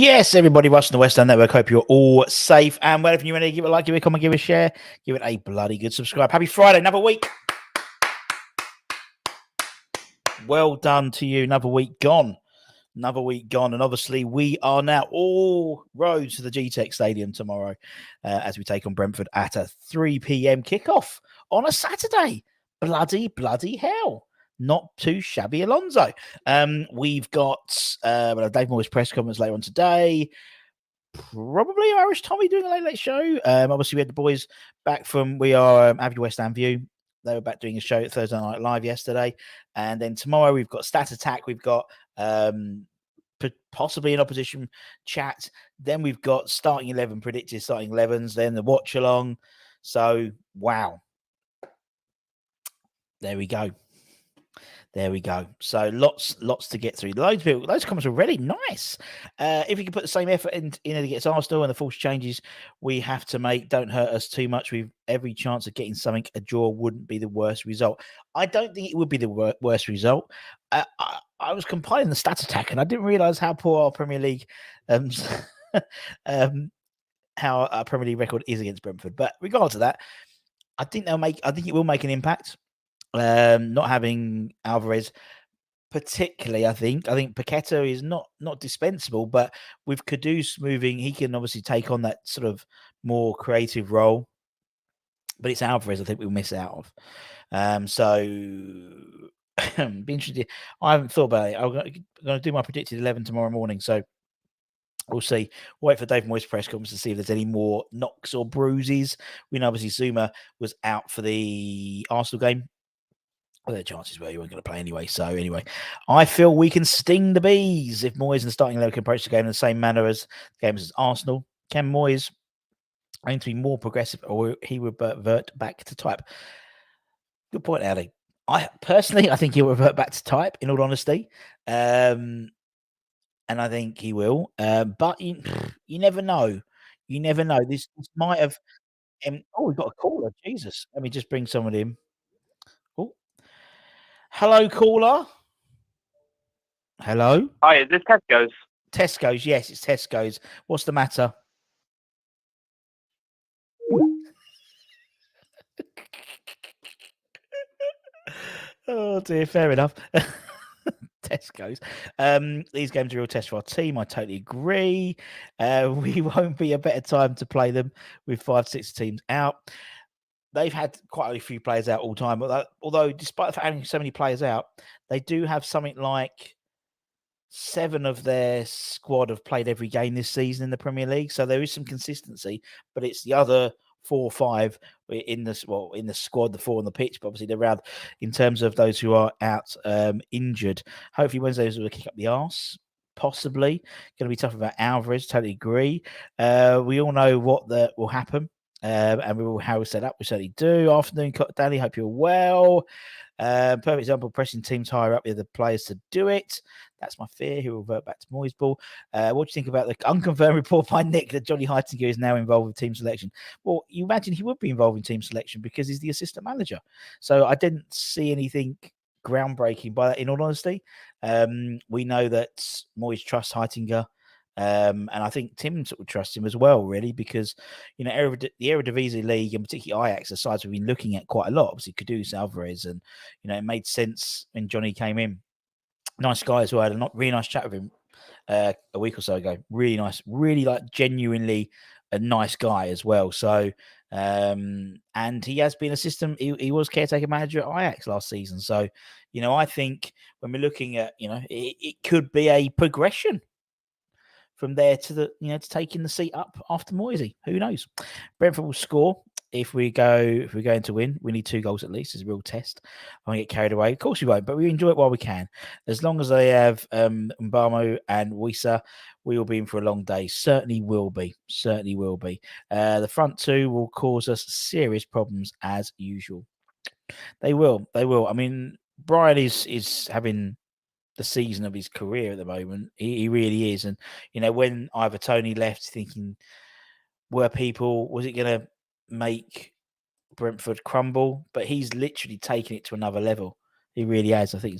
Yes, everybody watching the West End Network. Hope you're all safe and well. If you're ready, give it a like, give it a comment, give it a share, give it a bloody good subscribe. Happy Friday, another week. Well done to you. Another week gone. Another week gone. And obviously, we are now all roads to the GTEC Stadium tomorrow as we take on Brentford at a 3 p.m. kickoff on a Saturday. Bloody hell. Not too shabby, Alonso. We've got Dave Moyes press conference later on today. Probably Irish Tommy doing a late show. Obviously, we had the boys back from Avenue West Ham View. They were back doing a show at Thursday Night Live yesterday. And then tomorrow we've got Stat Attack. We've got possibly an opposition chat. Then we've got starting 11, predicted starting 11s. Then the watch along. So, wow. There we go. So lots to get through. Loads of comments are really nice. If we can put the same effort in against Arsenal and the false changes we have to make don't hurt us too much. We've every chance of getting something. A draw wouldn't be the worst result. I don't think it would be the worst result. I was compiling the Stat Attack and I didn't realise how poor our Premier League how our Premier League record is against Brentford. But regardless of that, I think it will make an impact. Not having Alvarez, particularly, I think Paqueta is not dispensable, but with Kudus moving, he can obviously take on that sort of more creative role. But it's Alvarez, I think we'll miss out of. So be interested. I haven't thought about it. I'm going to do my predicted 11 tomorrow morning. So we'll see. Wait for Dave Moyes' press conference to see if there's any more knocks or bruises. We know obviously Zuma was out for the Arsenal game. Well, the chances were you weren't going to play anyway. So anyway, I feel we can sting the bees if Moyes and the starting 11 can approach the game in the same manner as the games as Arsenal. Can Moyes aim to be more progressive, or he would revert back to type? Good point, Ali. I think he'll revert back to type. In all honesty, and I think he will. But you never know. You never know. This might have. We've got a caller. Jesus, let me just bring someone in. Oh. Hello, caller. Hello? Hi, is this Tesco's? Tesco's, yes, it's Tesco's. What's the matter? Oh dear, fair enough. Tesco's. These games are a real test for our team. I totally agree. We won't be a better time to play them with 5-6 teams out. They've had quite a few players out all time, although despite having so many players out, they do have something like 7 of their squad have played every game this season in the Premier League, so there is some consistency. But it's the other 4 or 5 in the squad, the 4 on the pitch. But obviously they're around in terms of those who are out injured. Hopefully Wednesdays will kick up the arse. Possibly going to be tough about Alvarez. Totally agree. We all know what will happen. And we will how we set up. We certainly do. Afternoon, Danny. Hope you're well. Perfect example, pressing teams higher up with the players to do it. That's my fear. He will revert back to Moyes ball. What do you think about the unconfirmed report by Nick that Johnny Heitinga is now involved with team selection? Well, you imagine he would be involved in team selection because he's the assistant manager. So I didn't see anything groundbreaking by that, in all honesty. We know that Moyes trusts Heitinga. And I think Tim sort of trusts him as well, really, because the Eredivisie League and particularly Ajax are sides we've been looking at quite a lot. Obviously, Kudus, Alvarez, and it made sense when Johnny came in. Nice guy as well. I had a really nice chat with him a week or so ago. Really nice, really genuinely a nice guy as well. So, and he has been assistant. He was caretaker manager at Ajax last season. So, I think when we're looking at, it could be a progression from there to to taking the seat up after Moyes. Who knows? Brentford will score if we're going to win. We need 2 goals at least. It's a real test. I won't get carried away. Of course we won't, but we enjoy it while we can. As long as they have Mbamo and Wisa, we will be in for a long day. Certainly will be. The front 2 will cause us serious problems as usual. They will. I mean, Brian is having the season of his career at the moment. He really is. And, when Ivor Toney left, thinking, was it going to make Brentford crumble? But he's literally taken it to another level. He really has. I think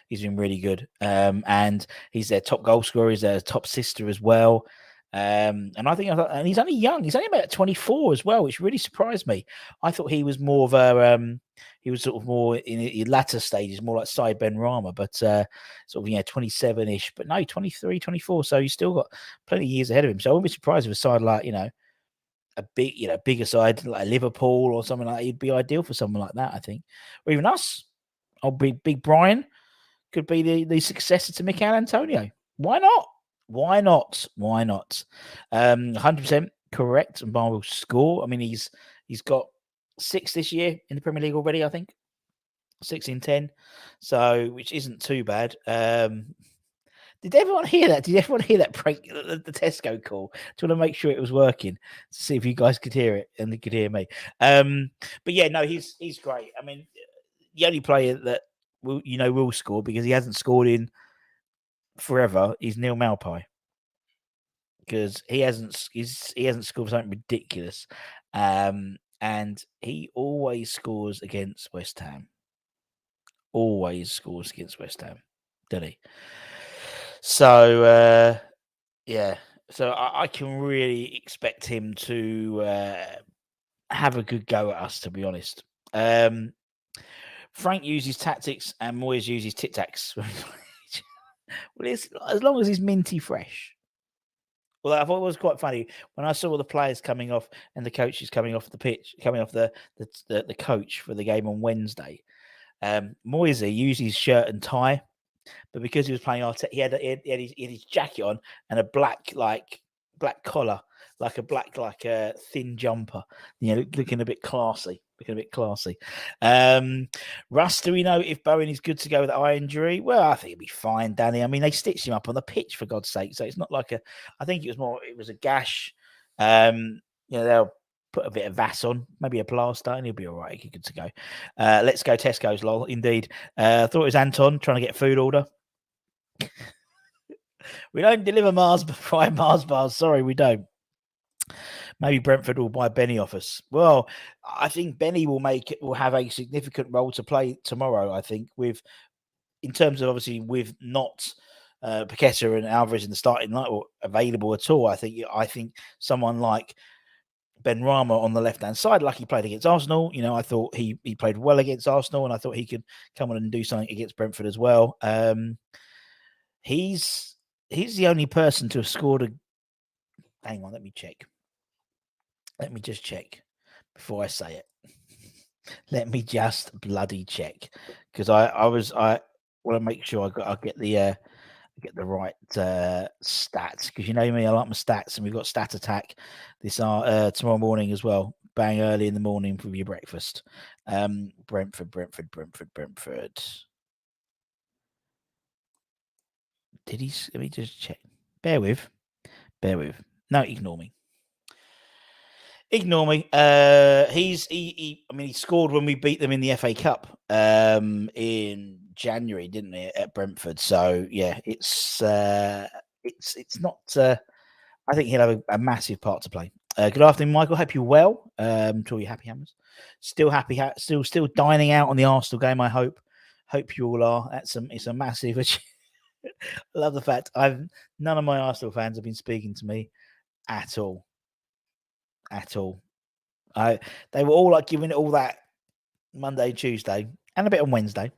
he's been really good. And he's their top goal scorer. He's their top sister as well. And and he's only young. He's only about 24 as well, which really surprised me. I thought he was more of a he was sort of more in the latter stages, more like Sai Ben Rama, but sort of 27-ish. But no, 23, 24. So he's still got plenty of years ahead of him. So I wouldn't be surprised if a side like a bigger side like Liverpool or something like that, he'd be ideal for someone like that, I think. Or even us. Big Brian could be the successor to Mikel Antonio. Why not? Why not? Why not? 100% correct. And Bar will score. I mean, he's got 6 this year in the Premier League already, I think. 6 in 10. So, which isn't too bad. Did everyone hear that? Did everyone hear that prank, the Tesco call? To want to make sure it was working, to see if you guys could hear it and they could hear me. But yeah, no, he's great. I mean, the only player that will score because he hasn't scored in forever is Neil Malpai, because he hasn't scored something ridiculous, and he always scores against West Ham. Always scores against West Ham, doesn't he? So yeah, so I can really expect him to have a good go at us. To be honest. Frank uses tactics and Moyes uses tic tacs. Well, it's as long as he's minty fresh. Well, I thought it was quite funny when I saw the players coming off and the coaches coming off the pitch, coming off the coach for the game on Wednesday. Moyes used his shirt and tie, but because he was playing Arteta, he had his jacket on and a black collar, like a black thin jumper. Looking a bit classy. Russ, do we know if Bowen is good to go with the eye injury? Well, I think he'll be fine, Danny. I mean, they stitched him up on the pitch, for God's sake. So it's not like I think it was a gash. They'll put a bit of Vass on, maybe a plaster, and he'll be all right. He'll be good to go. Let's go Tesco's, lol. Indeed. I thought it was Anton trying to get a food order. We don't deliver fried Mars bars. Sorry, we don't. Maybe Brentford will buy Benny off us. Well, I think Benny will have a significant role to play tomorrow. I think in terms of obviously with not Paqueta and Alvarez in the starting line or available at all. I think someone like Ben Rama on the left-hand side, like he played against Arsenal. I thought he played well against Arsenal, and I thought he could come on and do something against Brentford as well. He's the only person to have scored a. Hang on, let me check. Let me just check before I say it. Let me just bloody check, because I want to make sure I get the right stats, because you know me, I like my stats, and we've got Stat Attack tomorrow morning as well. Bang early in the morning for your breakfast. Brentford. Did he? Let me just check. Bear with. No, ignore me. He scored when we beat them in the FA Cup in January, didn't he, at Brentford? So yeah, it's not. I think he'll have a massive part to play. Good afternoon, Michael. Hope you're well. To all your happy hammers. Still happy. Still dining out on the Arsenal game. I hope. Hope you all are. It's a massive. I love the fact none of my Arsenal fans have been speaking to me at all. They were all like giving it all that Monday, Tuesday, and a bit on Wednesday,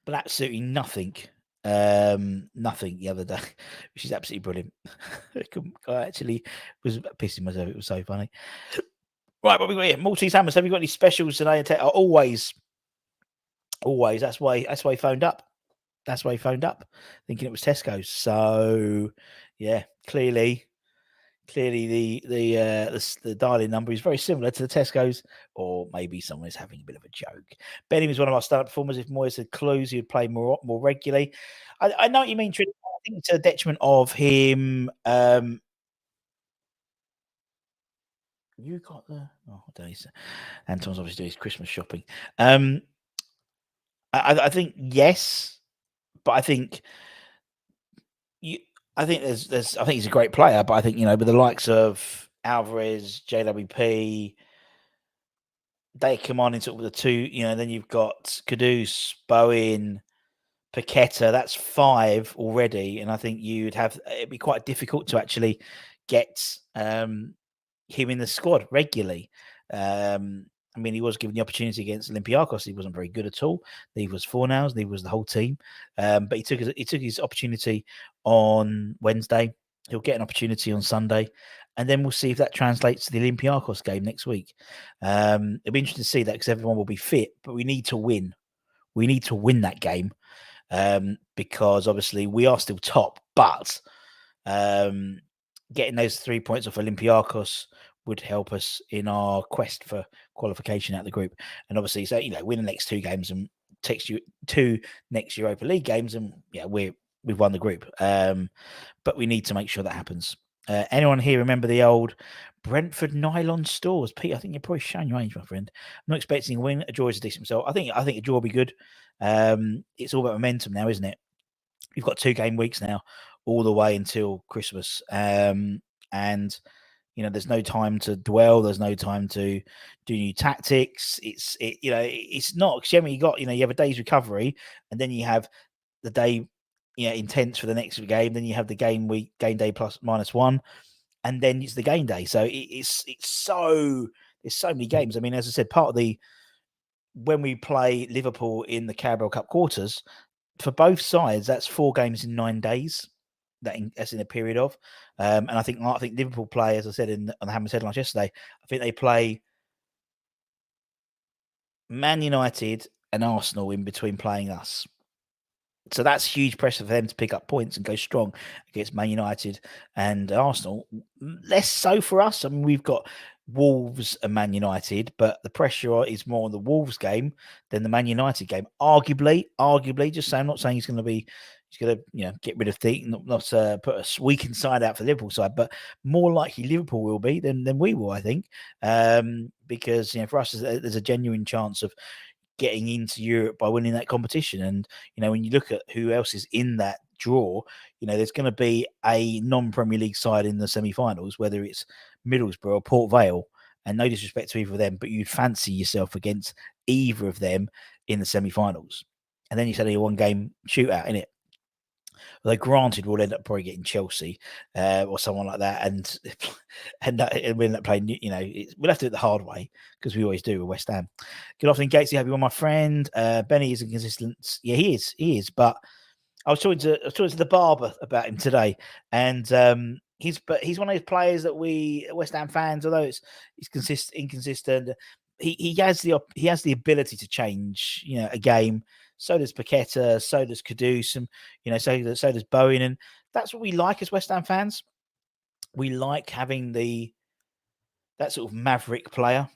but absolutely nothing. Nothing the other day, which is absolutely brilliant. I actually was pissing myself. It was so funny. Right, what we got here? Maltese Hammers. Have you got any specials today? Always. That's why he phoned up. Thinking it was Tesco's. So yeah, clearly the dialing number is very similar to the Tesco's, or maybe someone is having a bit of a joke. Benny was one of our standout performers. If Moyes had clues, he would play more regularly. I know what you mean, Trin. I think it's a detriment of him. You got the Anton's obviously doing his Christmas shopping. I think yes, but I think I think he's a great player, but I think with the likes of Alvarez, JWP, they come on in sort of the two, then you've got Kudus, Bowen, Paqueta. That's 5 already. And I think it'd be quite difficult to actually get him in the squad regularly. I mean, he was given the opportunity against Olympiacos. He wasn't very good at all. Neither was Fornals. Neither was the whole team. But he took his opportunity on Wednesday. He'll get an opportunity on Sunday, and then we'll see if that translates to the Olympiacos game next week. It'll be interesting to see that because everyone will be fit, but we need to win. We need to win that game because obviously we are still top, but getting those 3 points off Olympiacos would help us in our quest for qualification out of the group. And obviously, so win the next 2 games and takes you 2 next Europa League games, and we've won the group. But we need to make sure that happens. Anyone here remember the old Brentford nylon stores? Pete, I think you're probably showing your age, my friend. I'm not expecting a win. A draw is a decent result. I think a draw will be good. It's all about momentum now, isn't it? We've got 2 game weeks now, all the way until Christmas. And there's no time to dwell. There's no time to do new tactics. It's not generally you have a day's recovery, and then you have the day, intense for the next game. Then you have the game day plus -1, and then it's the game day. So there's so many games. I mean, as I said, when we play Liverpool in the Carabao Cup quarters, for both sides, that's 4 games in 9 days. That's in a period of, and I think Liverpool play, as I said on the Hammers headlines yesterday. I think they play Man United and Arsenal in between playing us. So that's huge pressure for them to pick up points and go strong against Man United and Arsenal. Less so for us. I mean, we've got Wolves and Man United, but the pressure is more on the Wolves game than the Man United game. Arguably, just saying, I'm not saying he's going to get rid of things, not put a weakened side out for the Liverpool side, but more likely Liverpool will be than we will, I think, because for us there's a genuine chance of getting into Europe by winning that competition. And when you look at who else is in that draw, there's going to be a non-Premier League side in the semi-finals, whether it's Middlesbrough or Port Vale. And no disrespect to either of them, but you'd fancy yourself against either of them in the semi-finals. And then you said a 1-game shootout in it. Although granted, we'll end up probably getting Chelsea or someone like that, and we'll end up playing. We'll have to do it the hard way because we always do with West Ham. Good afternoon, Gatesy. Happy one, my friend. Benny is inconsistent. Yeah, he is. But I was talking to the barber about him today, and he's one of those players that we West Ham fans, although he's inconsistent, he has the ability to change a game. So does Paqueta, so does Kudus, and so does Bowen, and that's what we like as West Ham fans. We like having that sort of maverick player,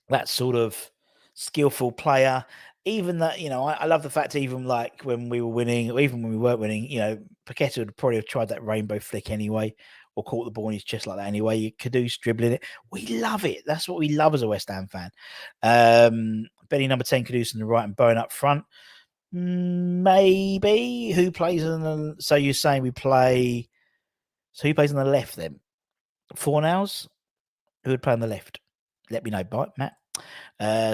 that sort of skillful player. Even that, I love the fact even like when we were winning, or even when we weren't winning, Paqueta would probably have tried that rainbow flick anyway, or caught the ball in his chest like that anyway. Kudus dribbling it. We love it. That's what we love as a West Ham fan. Benny number 10, Kudus on the right and Bowen up front. Maybe. Who plays on the... So you're saying we play... So who plays on the left then? Fornals? Who would play on the left? Let me know, Matt.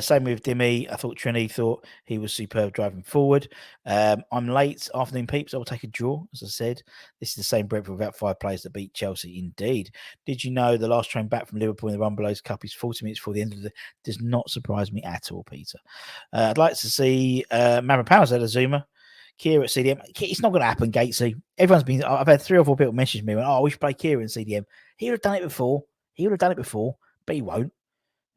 Same with Dimmy. I thought Trini thought he was superb driving forward. I'm late. Afternoon peeps. I will take a draw. As I said, this is the same Brentford without 5 players that beat Chelsea. Indeed. Did you know the last train back from Liverpool in the Run Below's Cup is 40 minutes before the end of the... Does not surprise me at all, Peter. I'd like to see Mara Powers at a Zoomer. Kira at CDM. It's not going to happen, Gatesy. I've had 3 or 4 people message me. We should play Kira in CDM. He would have done it before. But he won't.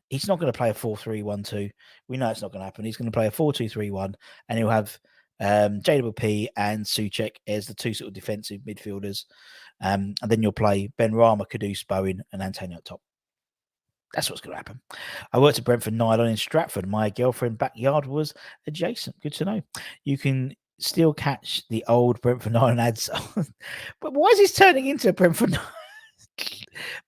He's not going to play a 4-3-1-2. We know it's not going to happen. He's going to play a 4-2-3-1, and he'll have JWP and Souček as the 2 sort of defensive midfielders. And then you'll play Ben Rama, Kudus, Bowen, and Antonio at top. That's what's going to happen. I worked at Brentford Nylon in Stratford. My girlfriend's backyard was adjacent. Good to know. You can still catch the old Brentford Nylon ads. But why is this turning into a Brentford Nylon?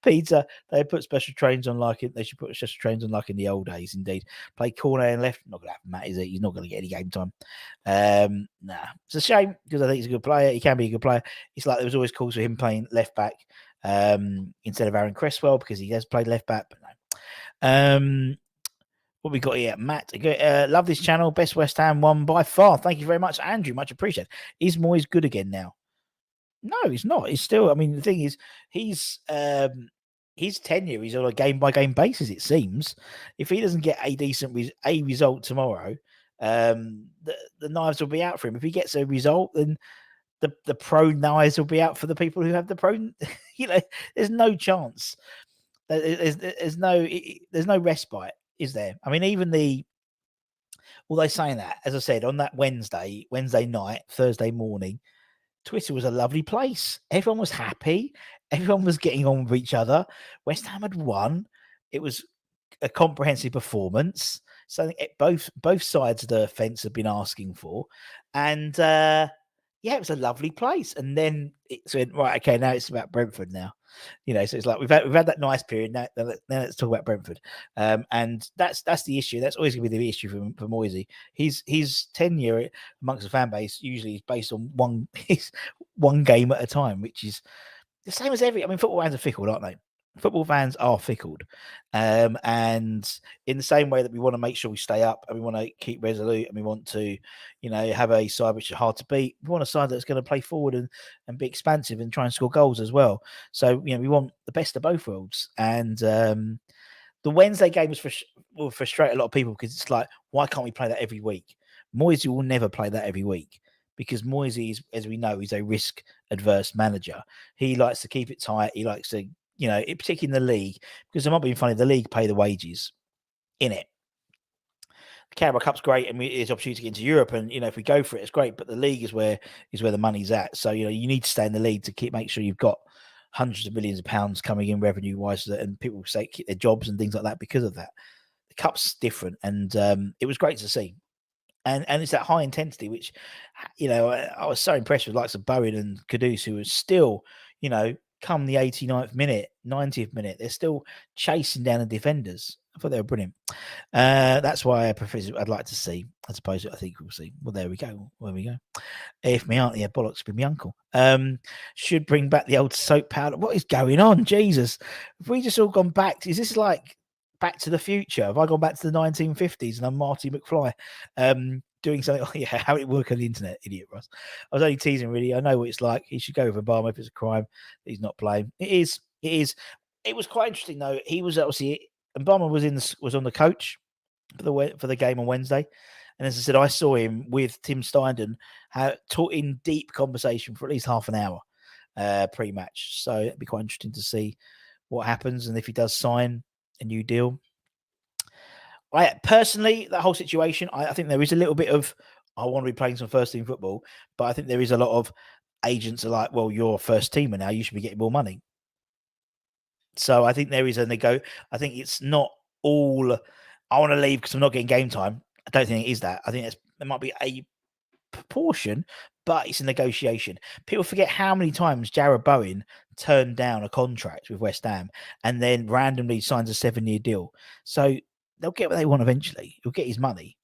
Peter, they put special trains on like it. They should put special trains on like in the old days. Indeed, play corner and left. Not going to happen, Matt. Is it? He's not going to get any game time. Nah, it's a shame because I think he's a good player. He can be a good player. It's like there was always calls for him playing left back instead of Aaron Cresswell because he has played left back. But no. What we got here, Matt? Love this channel. Best West Ham one by far. Thank you very much, Andrew. Much appreciated. Is Moyes good again now? No, he's not. He's still. I mean, the thing is, his tenure is on a game by game basis. It seems if he doesn't get a decent result tomorrow, the knives will be out for him. If he gets a result, then the pro knives will be out for the people who have the pro. There's no chance. There's no respite, is there? I mean, even although saying that, as I said, on that Wednesday night, Thursday morning, Twitter was a lovely place. Everyone was happy. Everyone was getting on with each other. West Ham had won. It was a comprehensive performance. Something both sides of the fence have been asking for. And it was a lovely place. And then it went, right, okay, now it's about Brentford now. So it's like we've had that nice period. Now let's talk about Brentford. And that's the issue. That's always going to be the issue for Moyes. His tenure amongst the fan base usually is based on one game at a time, which is the same as football fans are fickle, aren't they? Football fans are fickle. And in the same way that we want to make sure we stay up and we want to keep resolute and we want to, have a side which is hard to beat, we want a side that's going to play forward and be expansive and try and score goals as well. So, we want the best of both worlds. And the Wednesday game will frustrate a lot of people because it's like, why can't we play that every week? Moyes will never play that every week because Moyes is, as we know, he's a risk-adverse manager. He likes to keep it tight. He likes to, particularly in the league, because I'm not being funny, the league pay the wages in it. The Carabao Cup's great, and it's an opportunity to get into Europe, and if we go for it, it's great. But the league is where the money's at. So you need to stay in the league to make sure you've got hundreds of millions of pounds coming in revenue wise, and people say keep their jobs and things like that because of that. The Cup's different, and it was great to see. And it's that high intensity, which, I was so impressed with likes of Bowen and Kudus, who was still, come the 89th minute, 90th minute, they're still chasing down the defenders. I thought they were brilliant. That's why I'd like to see. I suppose I think we'll see. Well, there we go. If my auntie had bollocks, be my uncle. Should bring back the old soap powder. What is going on? Jesus. Have we just all gone back? Is this like Back to the Future? Have I gone back to the 1950s and I'm Marty McFly doing something? Oh, yeah, how it work on the internet, idiot Ross. I was only teasing, really. I know what it's like. He should go with Obama if it's a crime that he's not playing. It is. It was quite interesting though. He was obviously Obama was on the coach for the game on Wednesday, and as I said, I saw him with Tim Steindon in deep conversation for at least half an hour pre-match. So it'd be quite interesting to see what happens and if he does sign a new deal. I personally, that whole situation, I think there is a little bit of I want to be playing some first team football, but I think there is a lot of agents are like, well, you're a first teamer now, you should be getting more money. So I think there is I think it's not all I want to leave because I'm not getting game time. I don't think it is that. I think there might be a proportion, but it's a negotiation. People forget how many times Jarrod Bowen turned down a contract with West Ham and then randomly signs a 7-year deal. So they'll get what they want eventually. He'll get his money.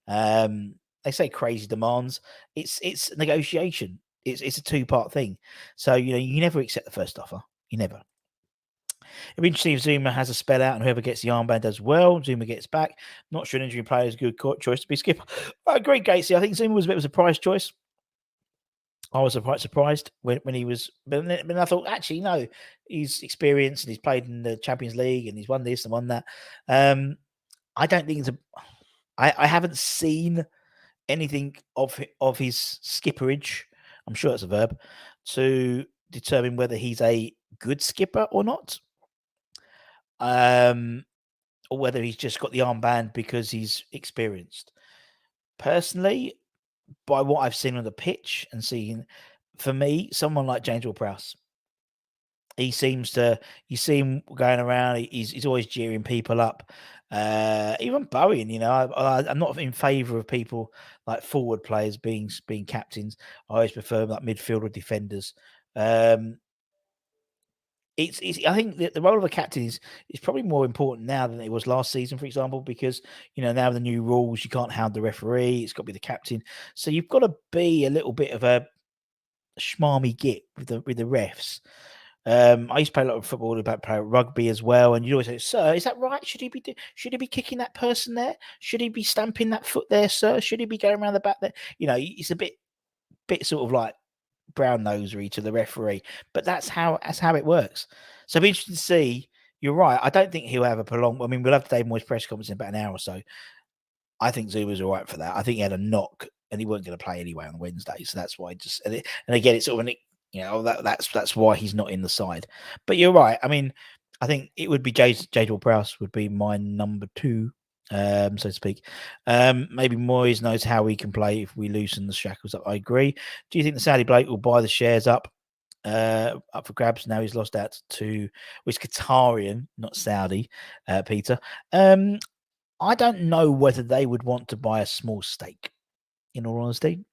They say crazy demands. It's negotiation. It's a two-part thing. So you never accept the first offer. You never. It'll be interesting if Zuma has a spell out and whoever gets the armband does well. Zuma gets back. Not sure an injury player is a good choice to be skipper. I agree, Gatesy. I think Zuma was a bit of a surprise choice. I was quite surprised when he was, but then I thought, actually, no, he's experienced and he's played in the Champions League and he's won this and won that. I don't think I haven't seen anything of his skipperage. I'm sure that's a verb to determine whether he's a good skipper or not. Or whether he's just got the armband because he's experienced. Personally, by what I've seen on the pitch and seen, for me, someone like James Ward-Prowse, you see him going around. He's always jeering people up. Even Bowen, I'm not in favour of people like forward players being captains. I always prefer like midfield or defenders. I think the role of a captain is probably more important now than it was last season, for example, because now the new rules, you can't hound the referee; it's got to be the captain. So you've got to be a little bit of a schmarmy git with the refs. I used to play a lot of football, about play rugby as well, and you always say, "Sir, is that right? Should he be kicking that person there? Should he be stamping that foot there, sir? Should he be going around the back there?" You know, it's a bit sort of like brown nosery to the referee, but that's how it works. So it'll be interesting to see. You're right. I don't think he'll have a prolonged. I mean, we'll have Dave Moyes press conference in about an hour or so. I think Zuma's all right for that. I think he had a knock and he wasn't going to play anyway on Wednesday, so that's why. And again, it's sort of that's why he's not in the side. But you're right. I mean, I think it would be Jadwell Prowse would be my number 2, so to speak. Maybe Moyes knows how he can play if we loosen the shackles up. I agree. Do you think the Saudi bloke will buy the shares up for grabs? Now he's lost out to which Qatarian, not Saudi, Peter. I don't know whether they would want to buy a small stake, in all honesty.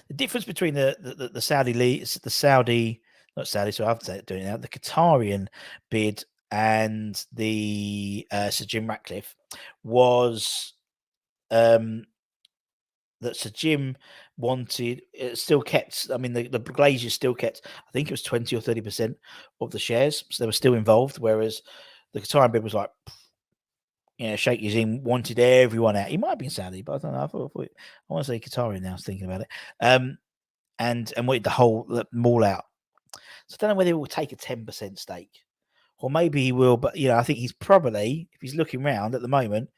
The difference between the Saudi not Saudi, so I have to say it doing it now, the Qatarian bid and the Sir Jim Ratcliffe was that Sir Jim wanted, it still kept, I mean, the Glazers still kept, I think it was 20 or 30% of the shares, so they were still involved, whereas the Qatarian bid was like, Sheikh Yazim wanted everyone out. He might have been Saudi, but I don't know. I want to say Qatari now. I was thinking about it. And wanted them all out. So I don't know whether he will take a 10% stake, or maybe he will. But I think he's probably, if he's looking around at the moment,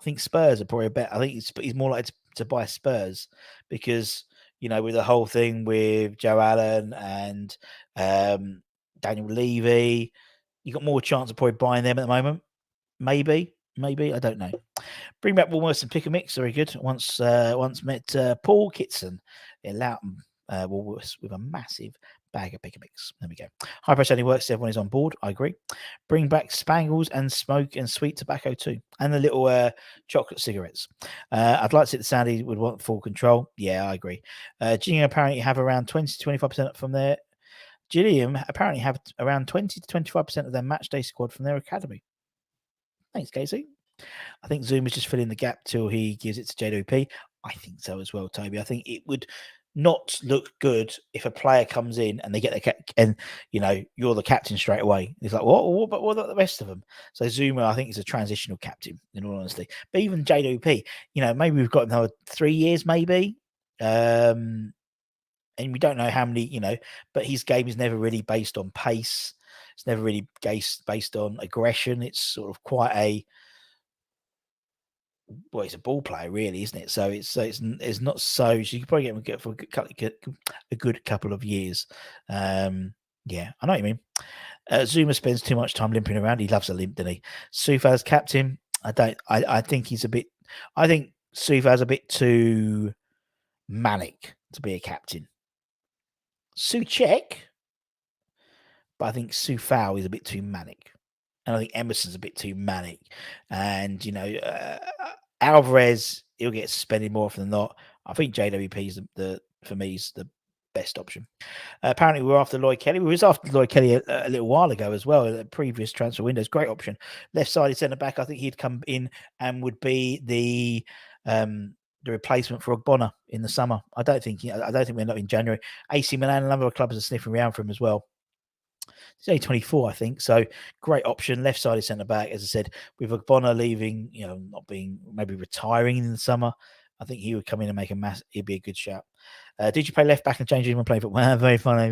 I think Spurs are probably a bet. I think he's more likely to buy Spurs because with the whole thing with Joe Allen and Daniel Levy, you got more chance of probably buying them at the moment. Maybe, I don't know. Bring back Woolworths and pick a mix. Very good. Once met Paul Kitson in Loughton Woolworths with a massive bag of pick a mix. There we go. High press only works. Everyone is on board. I agree. Bring back Spangles and smoke and sweet tobacco too, and the little chocolate cigarettes. I'd like to see the Saudi would want full control. Yeah, I agree. Gillingham apparently have around 20 to 25% from their Gillingham apparently have around 20 to 25% of their match day squad from their academy. Thanks, Casey. I think Zoom is just filling the gap till he gives it to JWP. I think so as well, Toby. I think it would not look good if a player comes in and they get and you're the captain straight away. It's like what about the rest of them? So Zuma, I think, is a transitional captain in all honesty. But even JWP, maybe we've got another 3 years, maybe. And we don't know how many, but his game is never really based on pace. It's never really based on aggression. It's sort of quite he's a ball player, really, isn't it? So it's not so. You could probably get him for a good couple of years. Yeah, I know what you mean. Zuma spends too much time limping around. He loves a limp, doesn't he? Sufa's captain. I think he's a bit. I think Sufa's a bit too manic to be a captain. Suchek, but I think Sufao is a bit too manic. And I think Emerson's a bit too manic. And, Alvarez, he'll get suspended more often than not. I think JWP is for me, is the best option. Apparently, we're after Lloyd Kelly. We was after Lloyd Kelly a little while ago as well. The previous transfer windows, great option. Left-sided centre back. I think he'd come in and would be the replacement for Ogbonna in the summer. I don't think we're not in January. AC Milan, a number of clubs are sniffing around for him as well. He's only 24, I think. So great option. Left-sided centre back, as I said, with Ogbonna leaving, not being, maybe retiring in the summer. I think he would come in and make he'd be a good shout. Did you play left back and change him and play football? Very funny.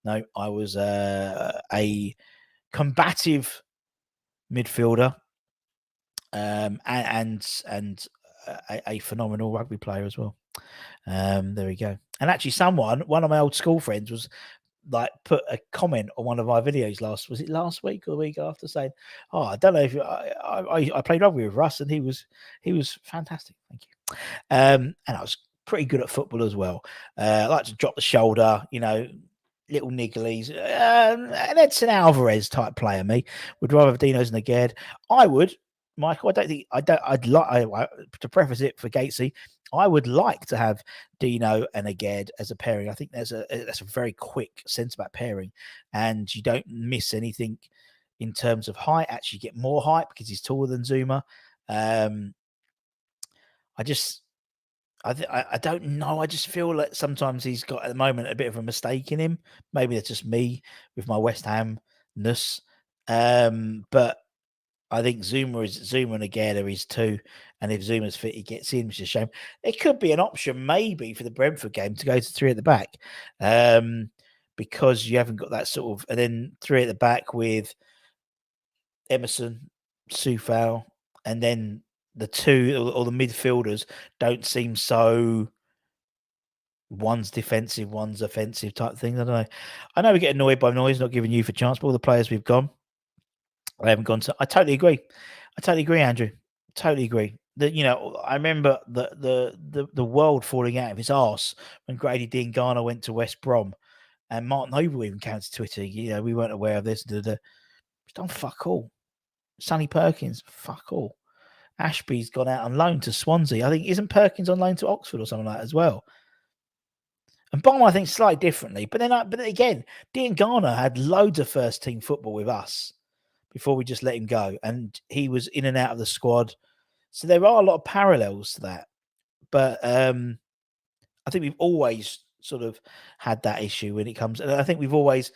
No, I was a combative midfielder and a phenomenal rugby player as well. There we go. And actually, one of my old school friends was put a comment on one of my videos last week or the week after, saying, "Oh, I don't know if I played rugby with Russ, and he was fantastic. Thank you." And I was pretty good at football as well. I like to drop the shoulder, little nigglies. An Edson Alvarez type player. Me would rather have Dino's and Aged. I would, Michael. I don't think I'd like to preface it for Gatesy. I would like to have Dino and Aged as a pairing. I think that's a very quick centre-back pairing, and you don't miss anything in terms of height. Actually, get more height because he's taller than Zuma. I I don't know. I just feel like sometimes he's got at the moment a bit of a mistake in him. Maybe that's just me with my West Ham-ness. But I think Zuma and Aguero is too. And if Zuma's fit, he gets in, which is a shame. It could be an option maybe for the Brentford game to go to three at the back. Because you haven't got that sort of, and then three at the back with Emerson, Soufal, and then the two or the midfielders don't seem so one's defensive, one's offensive type things. I don't know. I know we get annoyed by Moyes not giving you for chance, but all the players we've gone, I haven't gone to. I totally agree, Andrew. Totally agree. That I remember the world falling out of his arse when Grady Dean Garner went to West Brom, and Mark Noble even came to Twitter. We weren't aware of this. He's done fuck all. Sonny Perkins, fuck all. Ashby's gone out on loan to Swansea. I think isn't Perkins on loan to Oxford or something like that as well. And Bomb, I think, slightly differently. But then again, Dean Garner had loads of first team football with us before we just let him go, and he was in and out of the squad. So there are a lot of parallels to that. But I think we've always sort of had that issue when it comes, and I think we've always,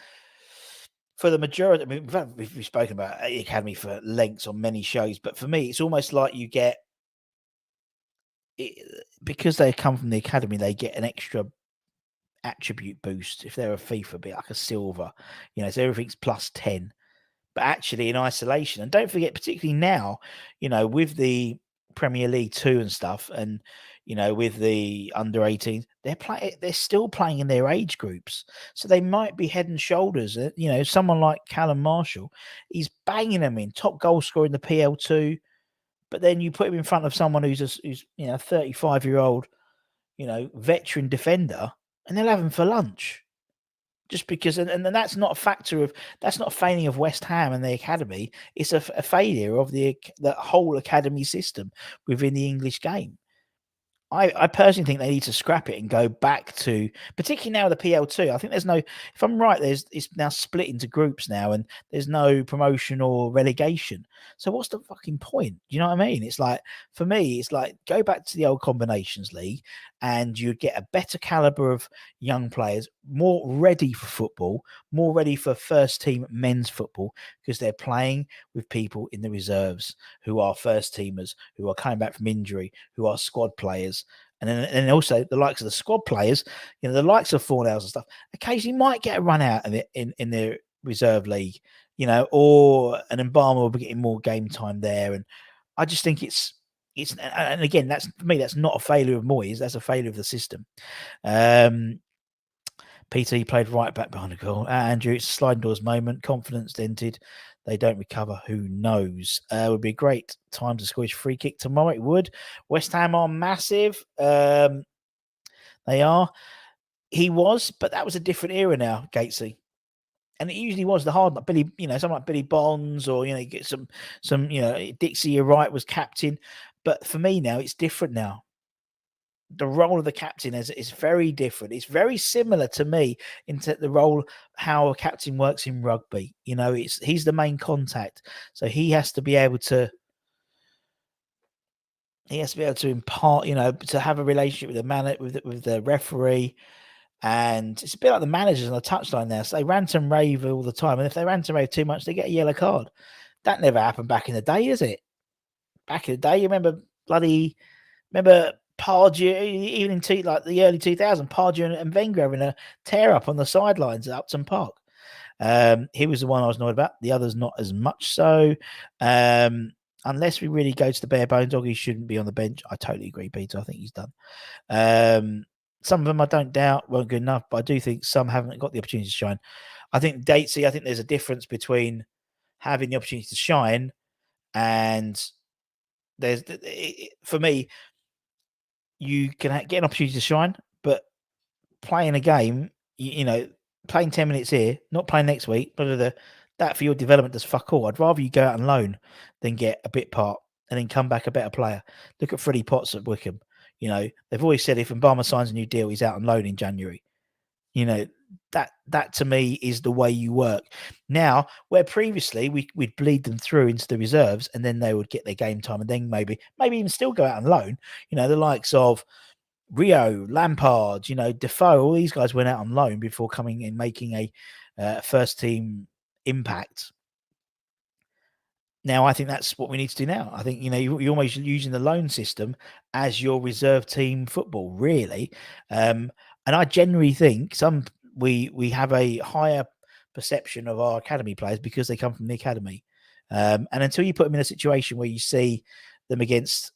for the majority, I mean, we've spoken about the academy for lengths on many shows, but for me, it's almost like you get because they come from the academy, they get an extra attribute boost if they're a FIFA, be like a silver, so everything's plus 10. But actually, in isolation, and don't forget, particularly now, with the Premier League 2 and stuff, and with the under 18s, they're still playing in their age groups, so they might be head and shoulders. Someone like Callum Marshall, he's banging them in, top goal scorer in the PL2, but then you put him in front of someone who's 35-year-old, veteran defender, and they'll have him for lunch. Just because, and that's not a factor of, that's not a failing of West Ham and the academy. It's a failure of the whole academy system within the English game. I personally think they need to scrap it and go back to, particularly now the PL2. I think there's no, if I'm right, it's now split into groups now, and there's no promotion or relegation. So what's the fucking point? You know what I mean? It's like, for me, it's like go back to the old combinations league, and you'd get a better caliber of young players, more ready for football, more ready for first team men's football, because they're playing with people in the reserves who are first teamers, who are coming back from injury, who are squad players. And also the likes of the squad players, the likes of Fornells and stuff, occasionally might get a run out of it in their reserve league, or an Mbama will be getting more game time there. And I just think it's, and again, that's, for me, that's not a failure of Moyes, that's a failure of the system. Peter, he played right back behind the goal. Andrew, it's a sliding doors moment. Confidence dented. They don't recover. Who knows? It would be a great time to score his free kick tomorrow. It would. West Ham are massive. They are. He was, but that was a different era now, Gatesy. And it usually was the hard, like Billy, someone like Billy Bonds, or you get some, Dixie. You're right, was captain. But for me now, it's different now. The role of the captain is very different. It's very similar to me into the role, how a captain works in rugby. He's the main contact, so he has to be able to impart, to have a relationship with the man, with the referee. And it's a bit like the managers on the touchline now. So they rant and rave all the time, and if they rant and rave too much, they get a yellow card. That never happened back in the day, is it? Back in the day, you remember Pardew, even in like the early 2000s, Pardew and Wenger having a tear up on the sidelines at Upton Park. He was the one I was annoyed about. The others not as much so. Unless we really go to the bare bones, Oggy shouldn't be on the bench. I totally agree, Peter. I think he's done. Some of them I don't doubt weren't good enough, but I do think some haven't got the opportunity to shine. I think Datesy, I think there's a difference between having the opportunity to shine and for me, you can get an opportunity to shine, but playing a game, playing 10 minutes here, not playing next week, that for your development does fuck all. I'd rather you go out on loan than get a bit part and then come back a better player. Look at Freddie Potts at Wickham. They've always said if Mbama signs a new deal, he's out on loan in January. That to me is the way you work. Now, where previously we'd bleed them through into the reserves, and then they would get their game time, and then maybe even still go out on loan. The likes of Rio, Lampard, Defoe, all these guys went out on loan before coming and making a first team impact. Now, I think that's what we need to do now. I think, you're almost using the loan system as your reserve team football, really. And I generally think we have a higher perception of our academy players because they come from the academy. And until you put them in a situation where you see them against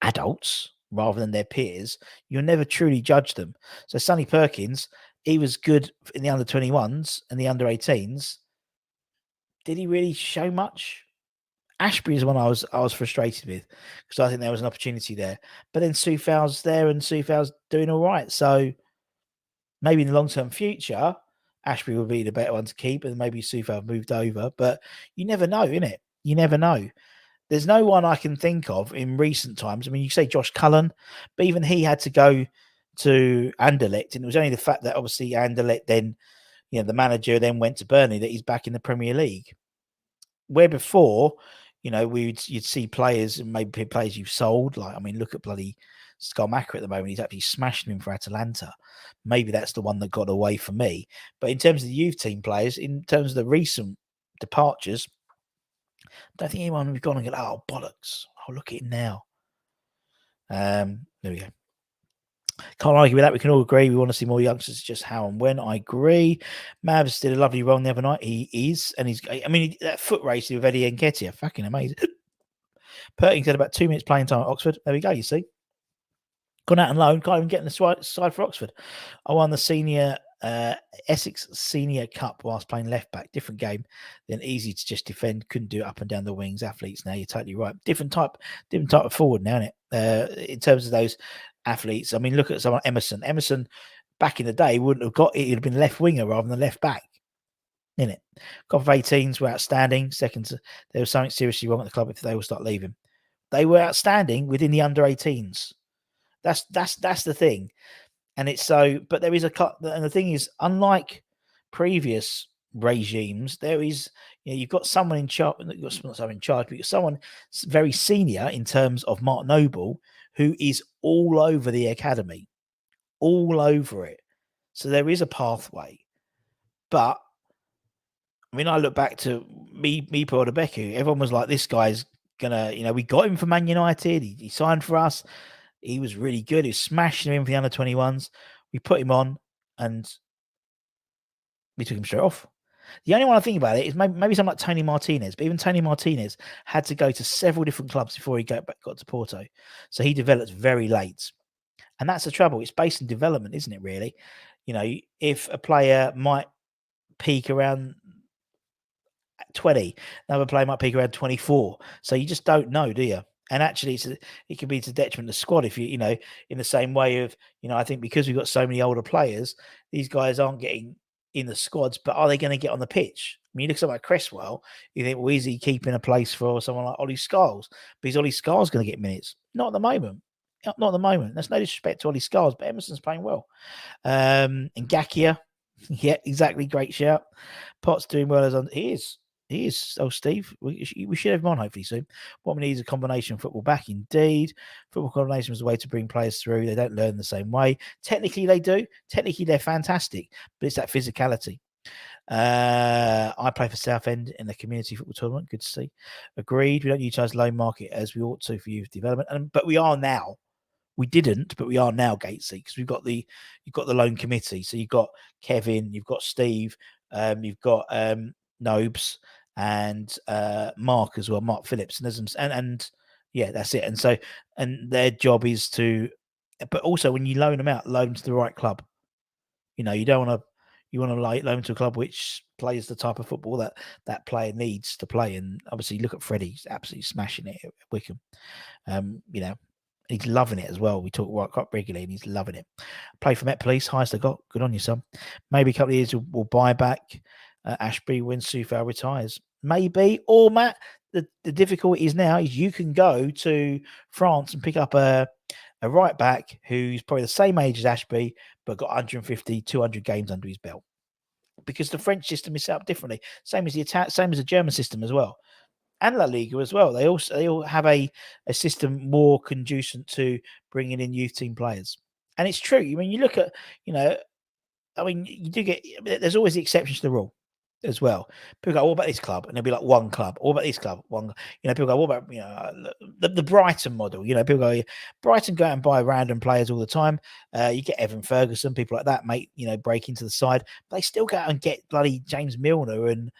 adults rather than their peers, you'll never truly judge them. So Sonny Perkins, he was good in the under 21s and the under 18s. Did he really show much? Ashbury is one I was frustrated with because I think there was an opportunity there. But then Soufal's there and Soufal's doing all right. So maybe in the long-term future, Ashbury will be the better one to keep and maybe Soufal moved over. But you never know, innit? You never know. There's no one I can think of in recent times. I mean, you say Josh Cullen, but even he had to go to Anderlecht. And it was only the fact that obviously Anderlecht then, the manager then went to Burnley that he's back in the Premier League. Where before, you'd see players and maybe players you've sold. Like, I mean, look at bloody Skarmaker at the moment. He's actually smashing him for Atalanta. Maybe that's the one that got away for me. But in terms of the youth team players, in terms of the recent departures, I don't think anyone we've gone and go, oh, bollocks. Oh, look at it now. There we go. Can't argue with that. We can all agree we want to see more youngsters. Just how and when. I agree. Mavs did a lovely run the other night. He is. And that foot race with Eddie Nketiah, fucking amazing. Perkins had about 2 minutes playing time at Oxford. There we go, you see. Gone out on loan. Can't even get in the side for Oxford. I won the senior Essex Senior Cup whilst playing left back. Different game. Then easy to just defend. Couldn't do it up and down the wings. Athletes now. You're totally right. Different type of forward now, isn't it? In terms of those athletes. I mean, look at someone Emerson. Emerson back in the day wouldn't have got it. He'd have been left winger rather than left back. In it. Couple of 18s were outstanding. Seconds, there was something seriously wrong at the club if they all start leaving. They were outstanding within the under 18s. That's the thing. And it's so, but there is and the thing is, unlike previous regimes, there is, you've got someone in charge, not someone in charge, but you've got someone very senior in terms of Mark Noble, who is all over the academy, all over it. So there is a pathway. But, I mean, I look back to me, Paul Beku. Everyone was like, this guy's going to, we got him from Man United. He signed for us. He was really good. He was smashing him in for the under 21s. We put him on and we took him straight off. The only one I think about it is maybe someone like Tony Martinez, but even Tony Martinez had to go to several different clubs before he got to Porto. So he developed very late. And that's the trouble. It's based on development, isn't it, really? If a player might peak around 20, another player might peak around 24. So you just don't know, do you? And actually, it can be to detriment of the squad if in the same way of, I think because we've got so many older players, these guys aren't getting in the squads, but are they going to get on the pitch? I mean, you look at someone like Cresswell, you think, well, is he keeping a place for someone like Ollie Scholes? Because Ollie Scholes going to get minutes. Not at the moment. Not at the moment. There's no disrespect to Ollie Scholes, but Emerson's playing well. And Gakia, yeah, exactly. Great shout. Potts doing well as he is. He is. Oh, Steve, we should have him on hopefully soon. What we need is a combination of football back. Indeed, football combination is a way to bring players through. They don't learn the same way. Technically, they do. Technically, they're fantastic, but it's that physicality. I play for Southend in the community football tournament. Good to see. Agreed. We don't utilise loan market as we ought to for youth development, but we are now. We didn't, but we are now, Gatesy, because you've got the loan committee. So you've got Kevin, you've got Steve, you've got Nobes and Mark as well, Mark Phillips, and yeah, that's it. And so, and their job is to, but also when you loan them out, loan them to the right club. You don't want to. You want to loan them to a club which plays the type of football that player needs to play. And obviously, look at Freddie; he's absolutely smashing it at Wickham. He's loving it as well. We talk quite regularly, and he's loving it. Play for Met Police, highest I got. Good on you, son. Maybe a couple of years we'll buy back Ashby when Soufal retires. Maybe. Or, Matt, the difficulty is now is you can go to France and pick up a right back who's probably the same age as Ashby, but got 150, 200 games under his belt. Because the French system is set up differently. Same as the German system as well. And La Liga as well. They all have a system more conducive to bringing in youth team players. And it's true. I mean, you look at, I mean, you do get, there's always the exceptions to the rule as well. People go, what about this club? And they'll be like, one club. What about this club? One. People go, what about, the Brighton model? People go, Brighton go out and buy random players all the time. You get Evan Ferguson, people like that, break into the side. But they still go out and get bloody James Milner and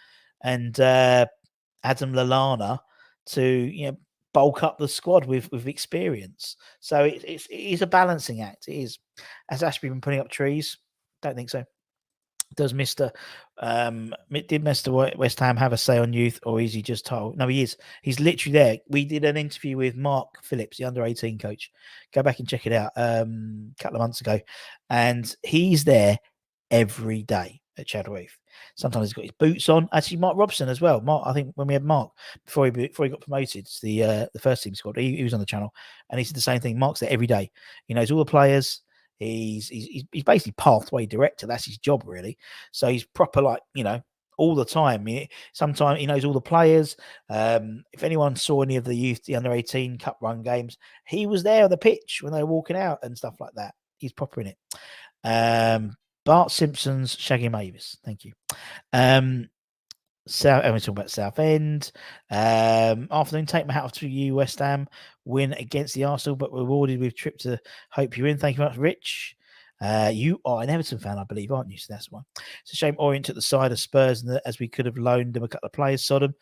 Adam Lallana to, bulk up the squad with experience. So it is a balancing act. It is. Has Ashby been putting up trees? Don't think so. Does Mr. West Ham have a say on youth, or is he just told? No, he is. He's literally there. We did an interview with Mark Phillips, the under-18 coach. Go back and check it out a couple of months ago. And he's there every day at Chadwell. Sometimes he's got his boots on. Actually, Mark Robson as well. Mark, I think when we had Mark before he got promoted to the first team squad, he was on the channel, and he said the same thing. Mark's there every day. He knows all the players. He's basically pathway director. That's his job, really. So he's proper, all the time. Sometimes he knows all the players. If anyone saw any of the under-18 cup run games, he was there on the pitch when they were walking out and stuff like that. He's proper in it. Bart Simpson's Shaggy Mavis. Thank you. And we're talking about Southend. Afternoon, take my hat off to you, West Ham. Win against the Arsenal, but rewarded with trip to Hope You're In. Thank you very much, Rich. You are an Everton fan, I believe, aren't you? So that's why. It's a shame Orient took the side of Spurs, as we could have loaned them a couple of players. Sodom.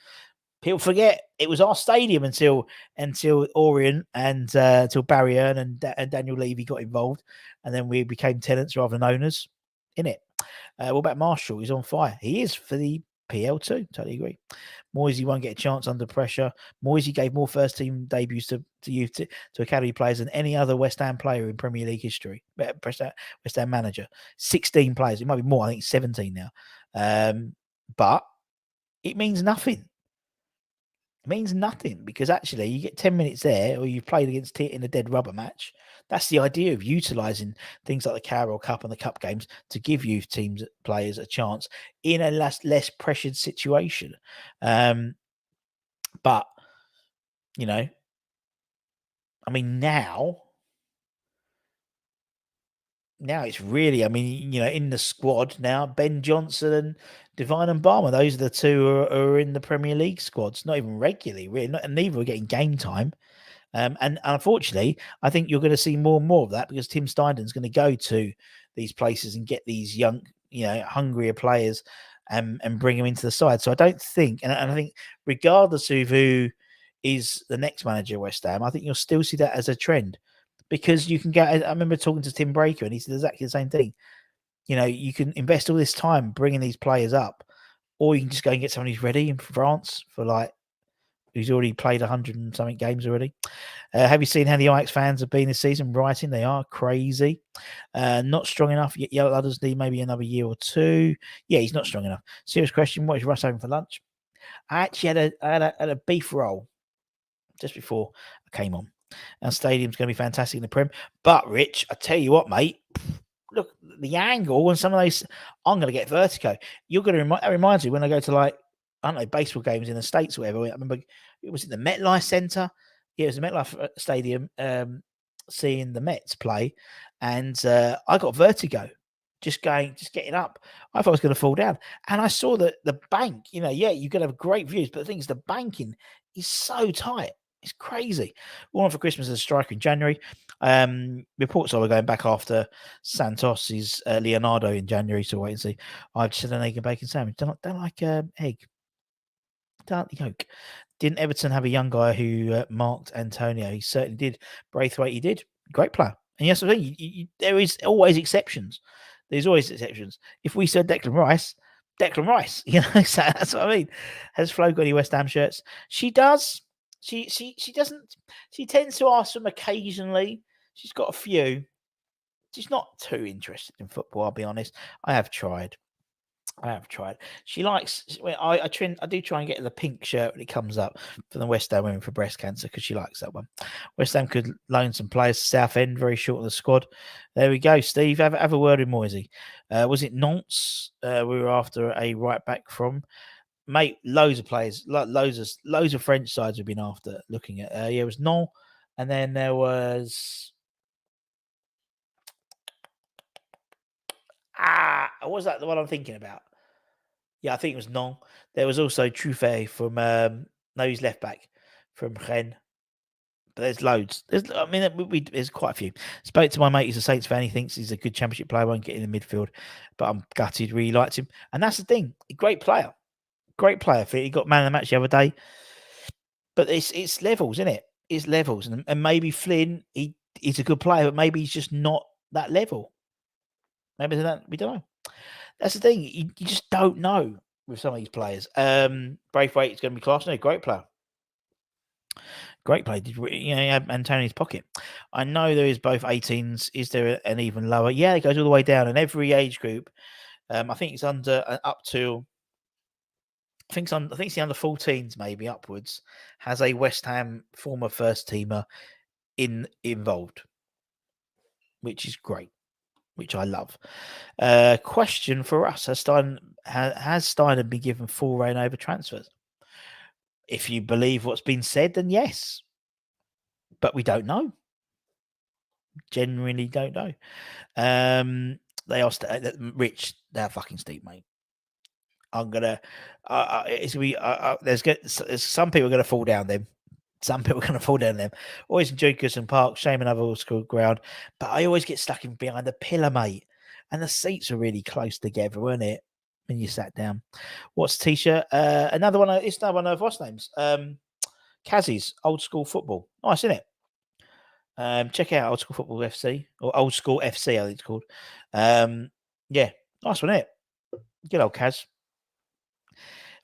People forget it was our stadium until Orient and until Barry Earn and Daniel Levy got involved, and then we became tenants rather than owners in it. What about Marshall? He's on fire. He is for the PL2. Totally agree. Moyes won't get a chance under pressure. Moyes gave more first team debuts to youth to academy players than any other West Ham player in Premier League history. West Ham manager, 16 players. It might be more. I think 17 now. But it means nothing. It means nothing because actually you get 10 minutes there, or you've played against it in a dead rubber match. That's the idea of utilising things like the Carroll Cup and the Cup games to give youth teams players a chance in a less pressured situation. But, I mean, now it's really, in the squad now, Ben Johnson and Divine and Barmer, those are the two who are in the Premier League squads, not even regularly, really, and neither are getting game time. And unfortunately, I think you're going to see more and more of that because Tim Steinden's going to go to these places and get these young, hungrier players and bring them into the side. So I don't think, and I think regardless of who is the next manager of West Ham, I think you'll still see that as a trend because you can get, I remember talking to Tim Breaker and he said exactly the same thing. You can invest all this time bringing these players up, or you can just go and get someone who's ready in France for who's already played 100 and something games already. Have you seen how the Ajax fans have been this season? Writing, they are crazy. Not strong enough. Yellow others need maybe another year or two. Yeah, he's not strong enough. Serious question. What is Russ having for lunch? I actually had a beef roll just before I came on. Our stadium's going to be fantastic in the Prem. But, Rich, I tell you what, mate. Look, the angle and some of those, I'm going to get vertigo. You're going to that reminds me when I go to I don't know, baseball games in the States or whatever. I remember it was at the MetLife Center. Yeah, it was the MetLife Stadium, seeing the Mets play. And I got vertigo just getting up. I thought I was going to fall down. And I saw that the bank, you could have great views, but the thing is, the banking is so tight. It's crazy. One for Christmas as a striker in January. Reports are we're going back after Santos' Leonardo in January, so wait and see. I've just had an egg and bacon sandwich. Don't like egg. Don't like the yolk. Didn't Everton have a young guy who marked Antonio? He certainly did. Braithwaite, he did. Great player. And yes, I think there is always exceptions. There's always exceptions. If we said Declan Rice, so that's what I mean. Has Flo got any West Ham shirts? She does. She doesn't. She tends to ask them occasionally. She's got a few. She's not too interested in football. I'll be honest. I have tried. She likes. I do try and get the pink shirt when it comes up for the West Ham Women for Breast Cancer because she likes that one. West Ham could loan some players to Southend, very short of the squad. There we go, Steve. Have a word with Moyes. Was it Nantes we were after a right back from? Mate, loads of players, loads of French sides we've been after looking at. It was Nantes, and then there was Was that the one I'm thinking about? Yeah, I think it was Nong. There was also Truffet from no, he's left back from Rennes. But there's loads. There's quite a few. Spoke to my mate, he's a Saints fan. He thinks he's a good championship player, won't get in the midfield. But I'm gutted, really liked him. And that's the thing. Great player. Great player. He got man of the match the other day. But it's levels, isn't it? It's levels. And maybe Flynn, he's a good player, but maybe he's just not that level. Maybe we don't know. That's the thing. You just don't know with some of these players. Braithwaite is going to be class. No, great player. Great play. Did he had Antoni's pocket? I know there is both 18s. Is there an even lower? Yeah, it goes all the way down. And every age group, I think it's under up to. I think it's the under 14s, maybe upwards, has a West Ham former first teamer involved, which is great, which I love. Question for us: Has Steiner been given full reign over transfers? If you believe what's been said, then yes, but we don't know. Genuinely don't know. They are Rich. They're fucking steep, mate. I'm gonna. It's gonna be. There's some people are gonna fall down them. Some people are gonna fall down them. Always enjoy Goodson Park. Shame another old school ground, but I always get stuck in behind a pillar, mate. And the seats are really close together, weren't it? When you sat down. What's t-shirt? Another one. It's another one of what's names. Kazzy's old school football. Nice, isn't it? Check out Old School Football FC or Old School FC, I think it's called. Yeah, nice one, isn't it? Good old Kaz.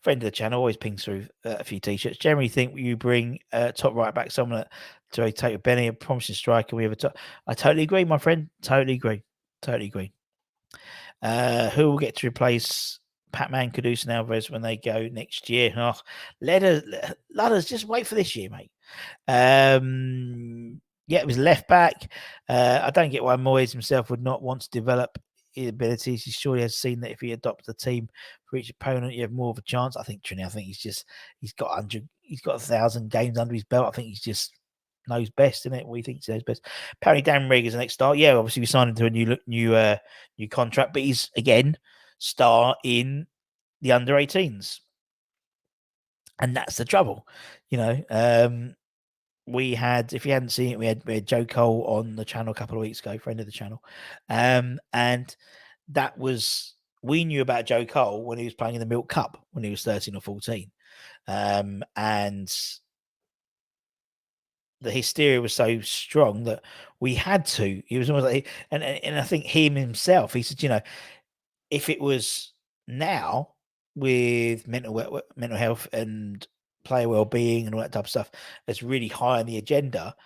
Friend of the channel, always pings through a few t-shirts. Generally think you bring top right back, someone to take with Benny, a promising striker. We have a top. I totally agree, my friend. Totally agree. Totally agree. Who will get to replace Patman, Kudus, and Alvarez when they go next year? Oh, let us just wait for this year, mate. Yeah, it was left back. I don't get why Moyes himself would not want to develop his abilities. He surely has seen that if he adopts the team for each opponent, you have more of a chance. I think Trini. I think he's got 1,000 games under his belt. I think he's just knows best, isn't it? We think he knows best. Apparently, Dan Rigg is the next star. Yeah, obviously we signed him to a new contract, but he's again star in the under 18s, and that's the trouble, we had, if you hadn't seen it, we had Joe Cole on the channel a couple of weeks ago, friend of the channel. And that was, we knew about Joe Cole when he was playing in the Milk Cup when he was 13 or 14. And the hysteria was so strong that we had to. He was almost like, and I think him himself, he said, if it was now with mental health and player well-being and all that type of stuff that's really high on the agenda,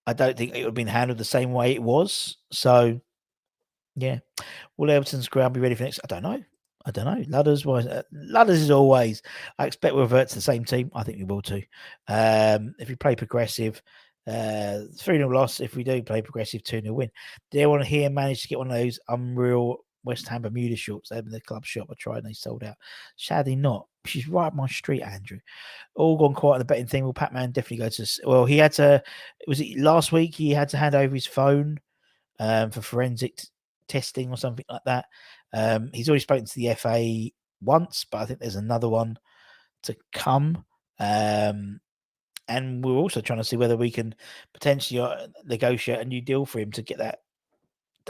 I don't think it would have been handled the same way it was. So, yeah. Will Everton's ground be ready for next? I don't know. Ludders is always. I expect we'll revert to the same team. I think we will too. If we play progressive, 3-0 loss. If we do play progressive, 2-0 win. Do anyone here manage to get one of those unreal West Ham Bermuda shorts? They're in the club shop. I tried and they sold out. Sadly not. She's right up my street, Andrew. All gone quiet on the betting thing. Will Pat-Man definitely go to... Well, he had to... Was it last week? He had to hand over his phone for forensic testing or something like that. He's already spoken to the FA once, but I think there's another one to come. And we're also trying to see whether we can potentially negotiate a new deal for him to get that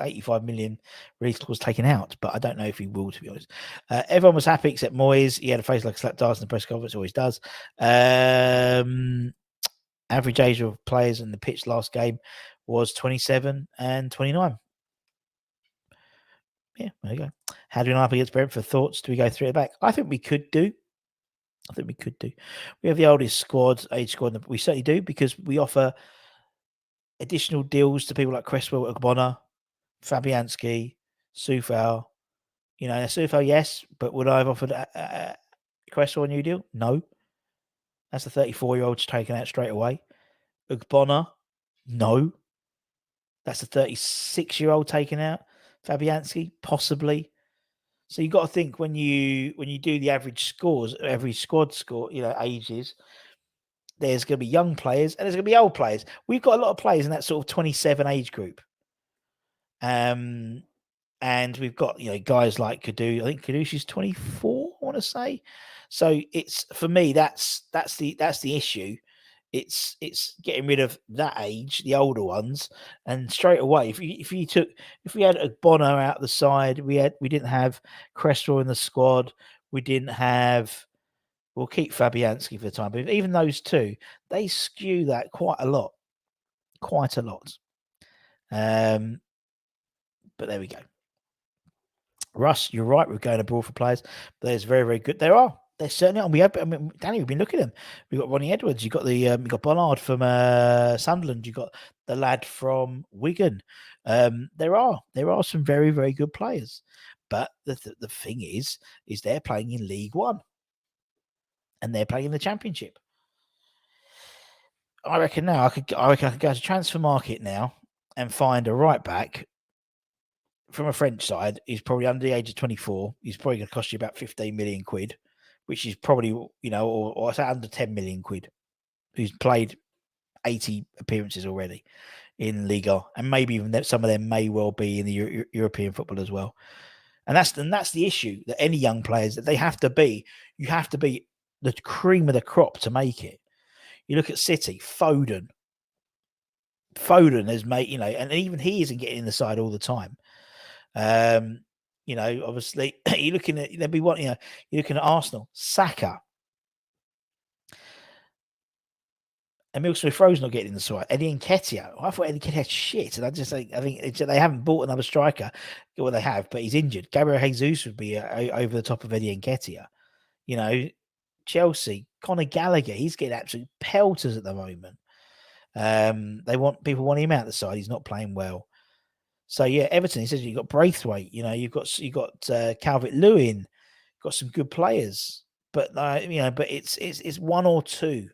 85 million release clause taken out, but I don't know if he will, to be honest. Everyone was happy except Moyes. He had a face like a slapped arse in the press conference, always does. Average age of players in the pitch last game was 27 and 29. Yeah, there you go. How do we line up against Brentford? Thoughts? Do we go through it back? I think we could do. We have the oldest age squad. We certainly do, because we offer additional deals to people like Cresswell, Ogbonna, Fabianski, Sufal. Sufal, yes, but would I have offered Cresswell a new deal? No. That's a 34-year-old taken out straight away. Ogbonna, no. That's a 36-year-old taken out. Fabianski, possibly. So you've got to think when you do the average scores, every squad score, ages, there's going to be young players and there's going to be old players. We've got a lot of players in that sort of 27 age group. And we've got guys like Kadu. I think Kadusi's 24. I want to say. So it's for me. That's the issue. It's getting rid of that age, the older ones, and straight away. If we had a Bono out the side, we didn't have Cresswell in the squad. We didn't have. We'll keep Fabianski for the time, but even those two, they skew that quite a lot. But there we go. Russ, you're right. We're going abroad for players. There's very, very good. They're certainly on. Danny, we've been looking at them. We've got Ronnie Edwards. You've got you got Bollard from Sunderland. You've got the lad from Wigan. There are some very, very good players. But the thing is they're playing in League One, and they're playing in the Championship. I reckon now I could go to transfer market now and find a right back from a French side. He's probably under the age of 24. He's probably going to cost you about 15 million quid, which is probably, or I say under 10 million quid, who's played 80 appearances already in Liga, and maybe even some of them may well be in the European football as well. And that's the issue, that any young players, that you have to be the cream of the crop to make it. You look at City, Foden has made, and even he isn't getting in the side all the time. Obviously you're looking at you're looking at Arsenal, Saka, Emil Smith-Rowe's not getting in the side. Eddie Nketiah. I thought Eddie Nketiah had shit, and I think they haven't bought another striker. Well, they have, but he's injured. Gabriel Jesus would be over the top of Eddie Nketiah. Chelsea, Conor Gallagher, he's getting absolute pelters at the moment. People want him out the side. He's not playing well. So yeah, Everton. He says you've got Braithwaite. You've got Calvert-Lewin. Got some good players, but but it's one or two.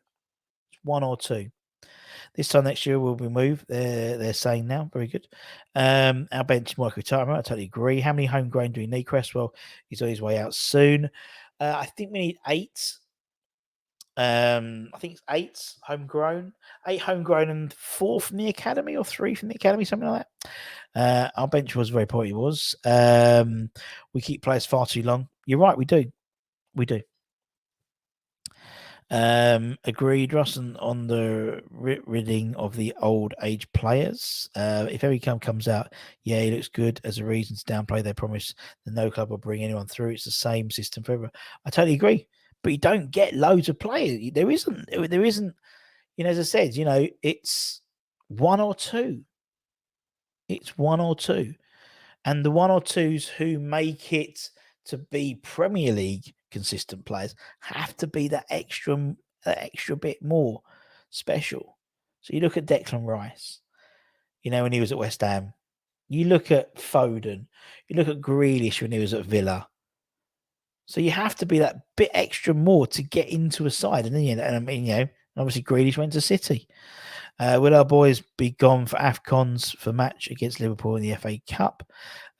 This time next year will be moved. They're saying now. Very good. Our bench Michael retirement. I totally agree. How many homegrown do we need? Cresswell, he's on his way out soon. I think we need 8. I think it's 8 homegrown, and 4 from the academy, or 3 from the academy, something like that. Our bench was very poor. It was. We keep players far too long. You're right. We do. Agreed, Russ, on the ridding of the old age players. If every comes out, yeah, he looks good as a reason to downplay their promise that no club will bring anyone through. It's the same system for everyone. I totally agree. But you don't get loads of players. There isn't, as I said, it's 1 or 2. It's 1 or 2. And the 1 or 2s who make it to be Premier League consistent players have to be that extra bit more special. So you look at Declan Rice, when he was at West Ham. You look at Foden. You look at Grealish when he was at Villa. So you have to be that bit extra more to get into a side. And then, obviously Grealish went to City. Will our boys be gone for AFCONs for match against Liverpool in the FA Cup?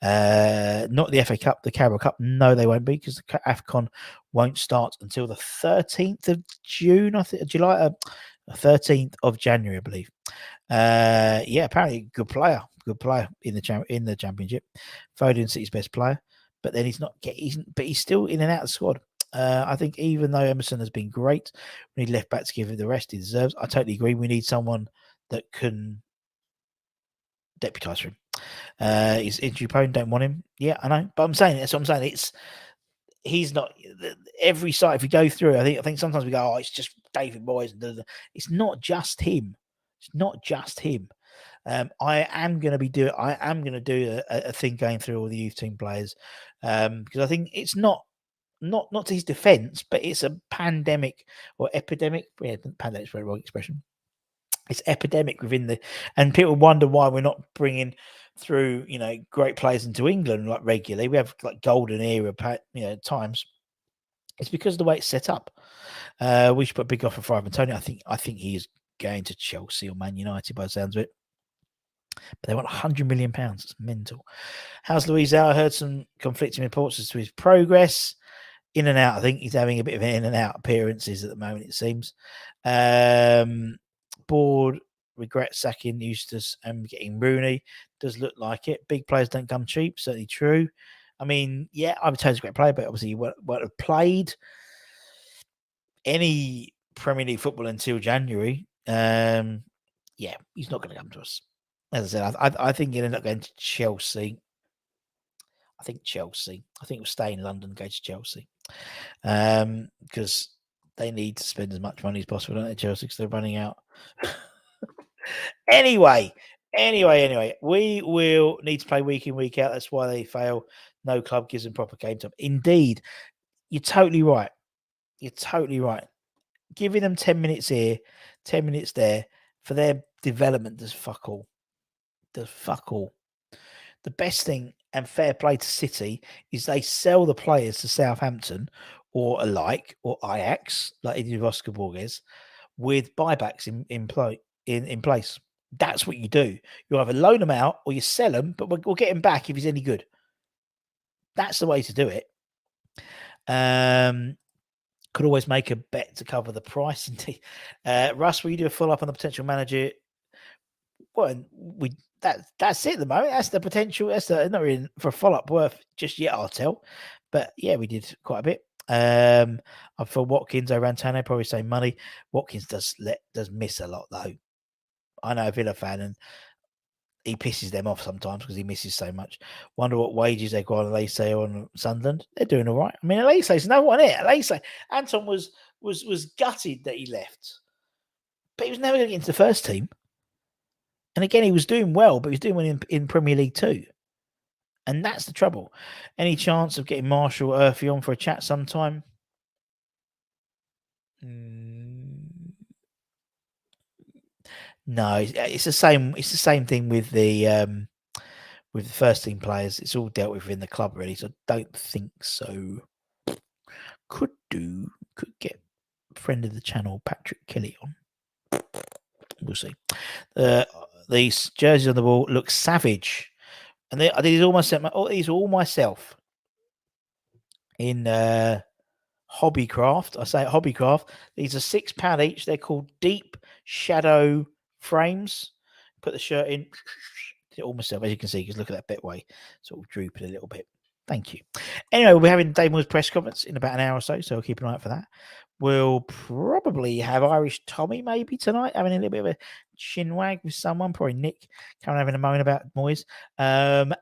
Not the FA Cup, the Carabao Cup. No, they won't be, because the AFCON won't start until the 13th of June, I think, July, 13th of January, I believe. Apparently good player in the Championship. Foden, City's best player, but then he's still in and out of the squad. I think even though Emerson has been great, we need left back to give him the rest he deserves. I totally agree. We need someone that can deputise for him. He's injury prone. Don't want him. Yeah, I know, but I'm saying that's what I'm saying. He's not every site. If you go through, I think sometimes we go, it's just David Moyes. It's not just him. I am going to do a thing going through all the youth team players, because I think it's not to his defence, but it's a pandemic or epidemic. Yeah, pandemic's a very wrong expression. It's epidemic and people wonder why we're not bringing through, great players into England like regularly. We have like golden era, times. It's because of the way it's set up. We should put a big offer for Ivan Toney. I think he's going to Chelsea or Man United by the sounds of it. But they want £100 million. It's mental. How's Luis Al? I heard some conflicting reports as to his progress. In and out. I think he's having a bit of an in and out appearances at the moment, it seems. Board regret sacking Eustace and getting Rooney. Does look like it. Big players don't come cheap. Certainly true. I mean, yeah, I'm a great player, but obviously he won't have played any Premier League football until January. Yeah, he's not going to come to us. As I said, I think he'll end up going to Chelsea. I think we'll stay in London, go to Chelsea. Because they need to spend as much money as possible, don't they, Chelsea, because they're running out. Anyway, we will need to play week in, week out. That's why they fail. No club gives them proper game time. Indeed, you're totally right. Giving them 10 minutes here, 10 minutes there for their development does fuck all. The best thing, and fair play to City, is they sell the players to Southampton or alike, or Ajax, like they did with Oscar Borges, with buybacks in place. That's what you do. You either loan them out or you sell them, but we'll get him back if he's any good. That's the way to do it. Could always make a bet to cover the price. Indeed, Russ, will you do a follow up on the potential manager? Well, that's it at the moment. That's the potential. That's not really for a follow up worth just yet. I'll tell, but yeah, we did quite a bit. For Watkins, Orantano probably same money. Watkins does miss a lot though. I know a Villa fan, and he pisses them off sometimes because he misses so much. Wonder what wages they got on Elise on Sunderland. They're doing all right. I mean, Elise's no one here. Anton was gutted that he left, but he was never going to get into the first team. And again, he was doing well, but he was doing well in Premier League too. And that's the trouble. Any chance of getting Marshall Earthy on for a chat sometime? No, it's the same. It's the same thing with the first team players. It's all dealt with within the club, really. So I don't think so. Could get friend of the channel Patrick Kelly on. We'll see. These jerseys on the wall look savage, and these are all myself in Hobbycraft. I say Hobbycraft. These are £6 each. They're called Deep Shadow Frames. Put the shirt in. Did it all myself, as you can see, because look at that Betway sort of drooping a little bit. Thank you. Anyway, we'll be having Dave Moyes press conference in about an hour or so, so keep an eye out for that. We'll probably have Irish Tommy maybe tonight, having a little bit of a chinwag with someone, probably Nick, coming having a moan about Moyes. And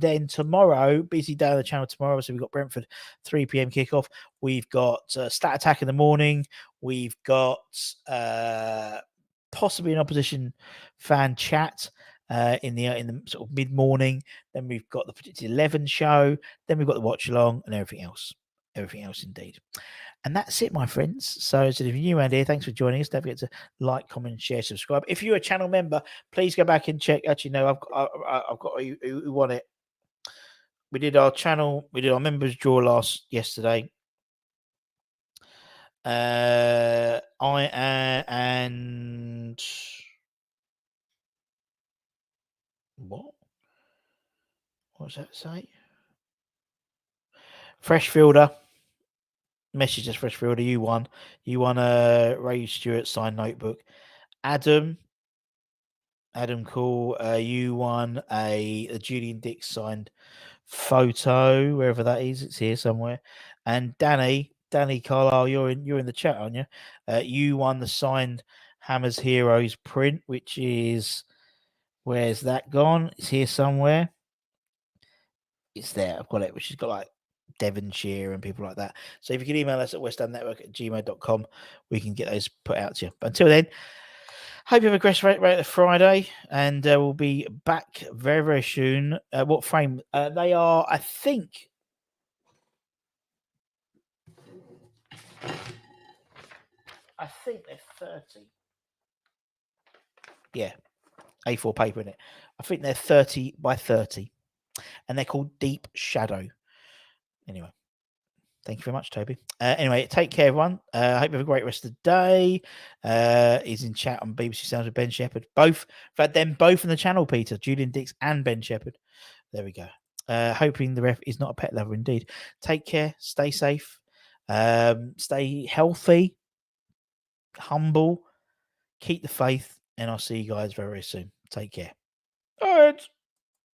then tomorrow, busy day on the channel tomorrow. So we've got Brentford 3 p.m. kickoff. We've got Stat Attack in the morning. We've got possibly an opposition fan chat in the sort of mid morning. Then we've got the Predicted 11 show. Then we've got the watch along and everything else. Everything else indeed. And that's it, my friends. So if you're new around here, thanks for joining us. Don't forget to like, comment, share, subscribe. If you're a channel member, please go back and check. Actually, no, I've got who won it. We did our members draw yesterday. And what does that say? Freshfielder. Message us, Freshfielder. You won. You won a Ray Stewart signed notebook. Adam Cool. You won a Julian Dix signed photo, wherever that is. It's here somewhere. And Danny Carlisle, you're in the chat, aren't you? You won the signed Hammers Heroes print, which is, where's that gone? It's here somewhere. It's there. I've got it, which has got like Devonshire and people like that. So if you can email us at westhamnetwork@gmail.com, we can get those put out to you. But until then, hope you have a great Friday, and we'll be back very, very soon. What frame? They are, I think. They're 30. Yeah, A4 paper in it. I think they're 30 by 30, and they're called Deep Shadow. Anyway. Thank you very much, Toby. Anyway, take care, everyone. I hope you have a great rest of the day. He's in chat on BBC Sounds with Ben Shepherd. Both, in fact, them both in the channel, Peter, Julian Dix and Ben Shepherd. There we go. Hoping the ref is not a pet lover indeed. Take care. Stay safe. Stay healthy. Humble. Keep the faith. and I'll see you guys very, very soon. Take care. All right.